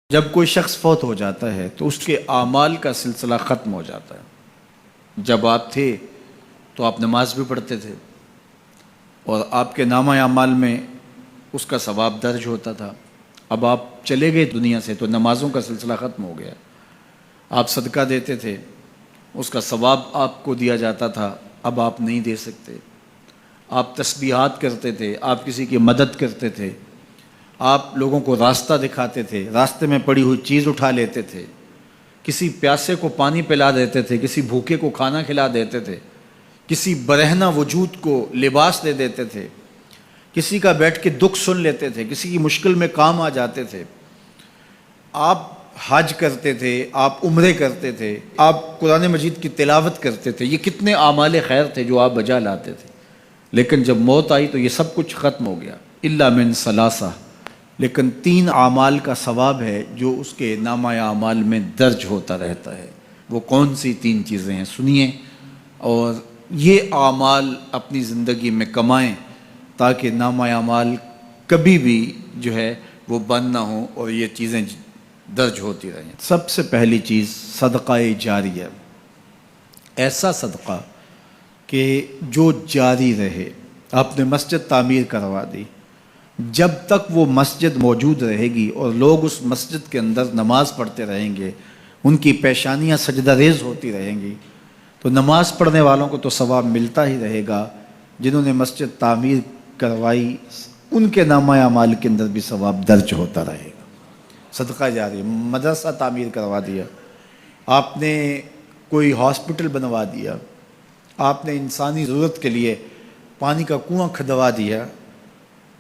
جب کوئی شخص فوت ہو جاتا ہے تو اس کے اعمال کا سلسلہ ختم ہو جاتا ہے۔ جب آپ تھے تو آپ نماز بھی پڑھتے تھے اور آپ کے نامہ اعمال میں اس کا ثواب درج ہوتا تھا۔ اب آپ چلے گئے دنیا سے تو نمازوں کا سلسلہ ختم ہو گیا۔ آپ صدقہ دیتے تھے، اس کا ثواب آپ کو دیا جاتا تھا، اب آپ نہیں دے سکتے۔ آپ تسبیحات کرتے تھے، آپ کسی کی مدد کرتے تھے، آپ لوگوں کو راستہ دکھاتے تھے، راستے میں پڑی ہوئی چیز اٹھا لیتے تھے، کسی پیاسے کو پانی پلا دیتے تھے، کسی بھوکے کو کھانا کھلا دیتے تھے، کسی برہنہ وجود کو لباس دے دیتے تھے، کسی کا بیٹھ کے دکھ سن لیتے تھے، کسی کی مشکل میں کام آ جاتے تھے۔ آپ حج کرتے تھے، آپ عمرے کرتے تھے، آپ قرآن مجید کی تلاوت کرتے تھے۔ یہ کتنے اعمال خیر تھے جو آپ بجا لاتے تھے، لیکن جب موت آئی تو یہ سب کچھ ختم ہو گیا۔ الا من ثلاثہ، لیکن 3 اعمال کا ثواب ہے جو اس کے نامہ اعمال میں درج ہوتا رہتا ہے۔ وہ کون سی 3 چیزیں ہیں سنیے، اور یہ اعمال اپنی زندگی میں کمائیں تاکہ نامہ اعمال کبھی بھی جو ہے وہ بند نہ ہوں اور یہ چیزیں درج ہوتی رہیں۔ سب سے پہلی چیز صدقہ جاریہ، ایسا صدقہ کہ جو جاری رہے۔ آپ نے مسجد تعمیر کروا دی، جب تک وہ مسجد موجود رہے گی اور لوگ اس مسجد کے اندر نماز پڑھتے رہیں گے، ان کی پیشانیاں سجدہ ریز ہوتی رہیں گی، تو نماز پڑھنے والوں کو تو ثواب ملتا ہی رہے گا، جنہوں نے مسجد تعمیر کروائی ان کے نامہ اعمال کے اندر بھی ثواب درج ہوتا رہے گا۔ صدقہ جاری، مدرسہ تعمیر کروا دیا، آپ نے کوئی ہاسپٹل بنوا دیا، آپ نے انسانی ضرورت کے لیے پانی کا کنواں کھدوا دیا،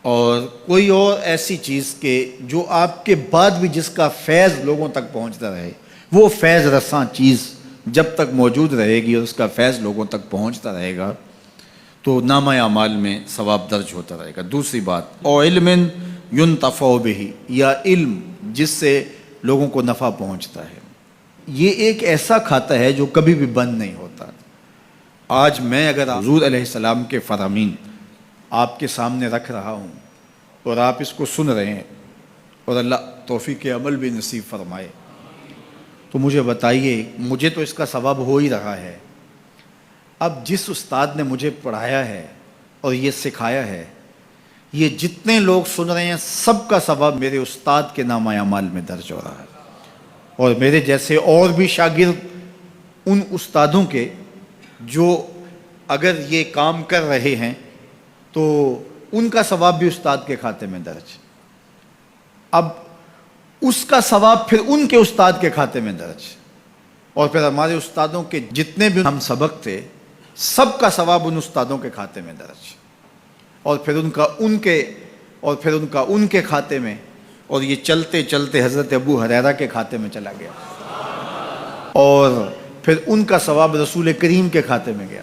اور کوئی اور ایسی چیز کہ جو آپ کے بعد بھی جس کا فیض لوگوں تک پہنچتا رہے، وہ فیض رساں چیز جب تک موجود رہے گی اور اس کا فیض لوگوں تک پہنچتا رہے گا تو نامہ اعمال میں ثواب درج ہوتا رہے گا۔ دوسری بات، او علم ينتفع به، یا علم جس سے لوگوں کو نفع پہنچتا ہے۔ یہ ایک ایسا کھاتا ہے جو کبھی بھی بند نہیں ہوتا۔ آج میں اگر حضور علیہ السلام کے فرامین آپ کے سامنے رکھ رہا ہوں اور آپ اس کو سن رہے ہیں، اور اللہ توفیق عمل بھی نصیب فرمائے، تو مجھے بتائیے، مجھے تو اس کا ثواب ہو ہی رہا ہے۔ اب جس استاد نے مجھے پڑھایا ہے اور یہ سکھایا ہے، یہ جتنے لوگ سن رہے ہیں سب کا ثواب میرے استاد کے نامہ اعمال میں درج ہو رہا ہے، اور میرے جیسے اور بھی شاگرد ان استادوں کے جو اگر یہ کام کر رہے ہیں تو ان کا ثواب بھی استاد کے کھاتے میں درج۔ اب اس کا ثواب پھر ان کے استاد کے کھاتے میں درج، اور پھر ہمارے استادوں کے جتنے بھی ہم سبق تھے سب کا ثواب ان استادوں کے کھاتے میں درج، اور پھر ان کے کھاتے میں، اور یہ چلتے چلتے حضرت ابو ہریرہ کے کھاتے میں چلا گیا، اور پھر ان کا ثواب رسول کریم کے کھاتے میں گیا۔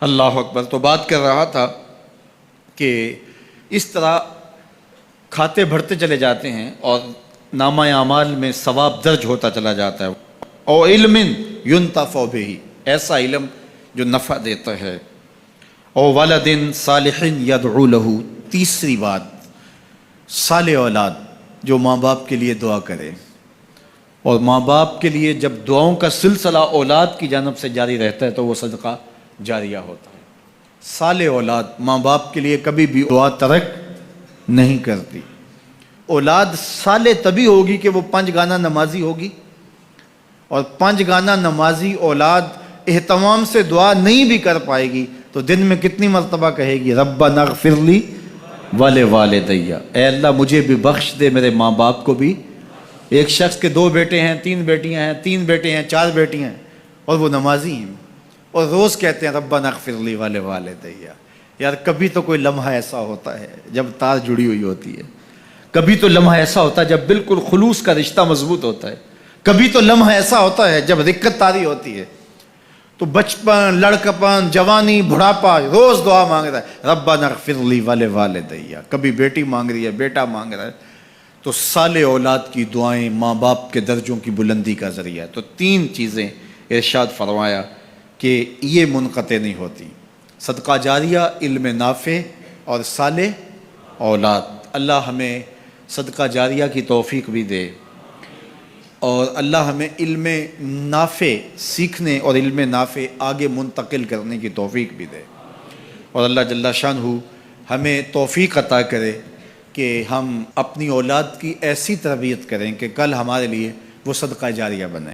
اللہ اکبر۔ تو بات کر رہا تھا کہ اس طرح کھاتے بڑھتے چلے جاتے ہیں اور نامہ اعمال میں ثواب درج ہوتا چلا جاتا ہے۔ او علم ينتفع به، ایسا علم جو نفع دیتا ہے۔ او ولد صالح يدعو له، تیسری بات صالح اولاد جو ماں باپ کے لیے دعا کرے، اور ماں باپ کے لیے جب دعاؤں کا سلسلہ اولاد کی جانب سے جاری رہتا ہے تو وہ صدقہ جاریہ ہوتا ہے۔ صالح اولاد ماں باپ کے لیے کبھی بھی دعا ترک نہیں کرتی۔ اولاد صالح تبھی ہوگی کہ وہ 5 گانا نمازی ہوگی، اور 5 گانا نمازی اولاد اہتمام سے دعا نہیں بھی کر پائے گی تو دن میں کتنی مرتبہ کہے گی ربنا اغفر لی ولوالدی، اے اللہ مجھے بھی بخش دے، میرے ماں باپ کو بھی۔ ایک شخص کے 2 بیٹے ہیں، 3 بیٹیاں ہیں، 3 بیٹے ہیں، 4 بیٹیاں ہیں، اور وہ نمازی ہیں، اور روز کہتے ہیں ربنا اغفر لی ولوالدی۔ یار کبھی تو کوئی لمحہ ایسا ہوتا ہے جب تار جڑی ہوئی ہوتی ہے، کبھی تو لمحہ ایسا ہوتا ہے جب بالکل خلوص کا رشتہ مضبوط ہوتا ہے، کبھی تو لمحہ ایسا ہوتا ہے جب رقت تاری ہوتی ہے۔ تو بچپن، لڑکپن، جوانی، بڑھاپا، روز دعا مانگ رہا ہے ربنا اغفر لی ولوالدی، کبھی بیٹی مانگ رہی ہے، بیٹا مانگ رہا ہے۔ تو صالح اولاد کی دعائیں ماں باپ کے درجوں کی بلندی کا ذریعہ ہے۔ تو 3 چیزیں ارشاد فرمایا کہ یہ منقطع نہیں ہوتی، صدقہ جاریہ، علم نافع، اور صالح اولاد۔ اللہ ہمیں صدقہ جاریہ کی توفیق بھی دے، اور اللہ ہمیں علم نافع سیکھنے اور علم نافع آگے منتقل کرنے کی توفیق بھی دے، اور اللہ جل شانہ ہمیں توفیق عطا کرے کہ ہم اپنی اولاد کی ایسی تربیت کریں کہ کل ہمارے لیے وہ صدقہ جاریہ بنے۔